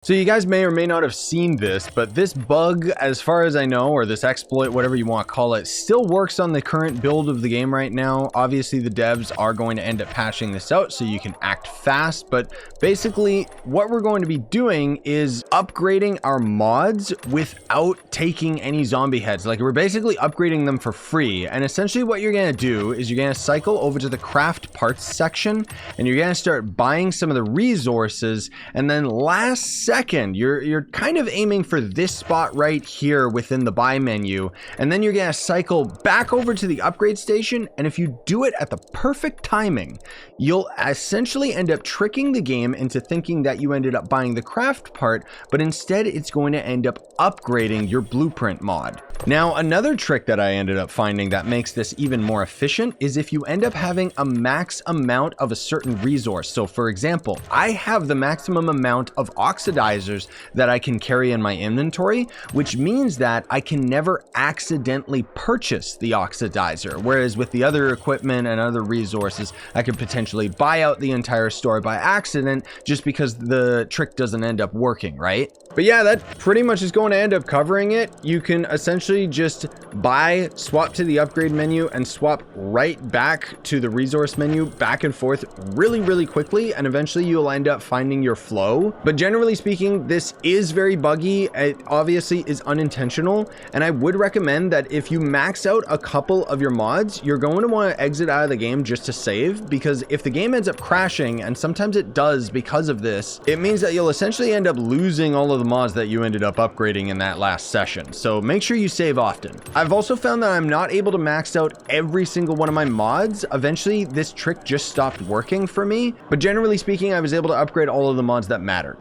So you guys may or may not have seen this, but this bug, as far as I know, or this exploit, whatever you want to call it, still works on the current build of the game right now. Obviously, the devs are going to end up patching this out so you can act fast, but basically what we're going to be doing is upgrading our mods without taking any zombie heads. Like, we're basically upgrading them for free. And essentially what you're going to do is you're going to cycle over to the craft parts section and you're going to start buying some of the resources, and then last second, you're kind of aiming for this spot right here within the buy menu, and then you're gonna cycle back over to the upgrade station, and if you do it at the perfect timing, you'll essentially end up tricking the game into thinking that you ended up buying the craft part, but instead it's going to end up upgrading your blueprint mod. Now, another trick that I ended up finding that makes this even more efficient is if you end up having a max amount of a certain resource. So for example, I have the maximum amount of oxidizers that I can carry in my inventory, which means that I can never accidentally purchase the oxidizer. Whereas with the other equipment and other resources, I could potentially buy out the entire store by accident just because the trick doesn't end up working, right? But yeah, that pretty much is going to end up covering it. You can essentially just buy, swap to the upgrade menu, and swap right back to the resource menu, back and forth really quickly, and eventually you'll end up finding your flow. But generally speaking, this is very buggy. It obviously is unintentional, and I would recommend that if you max out a couple of your mods, you're going to want to exit out of the game just to save, because if the game ends up crashing, and sometimes it does because of this, it means that you'll essentially end up losing all of the mods that you ended up upgrading in that last session. So make sure you save often. I've also found that I'm not able to max out every single one of my mods. Eventually this trick just stopped working for me, but generally speaking, I was able to upgrade all of the mods that mattered.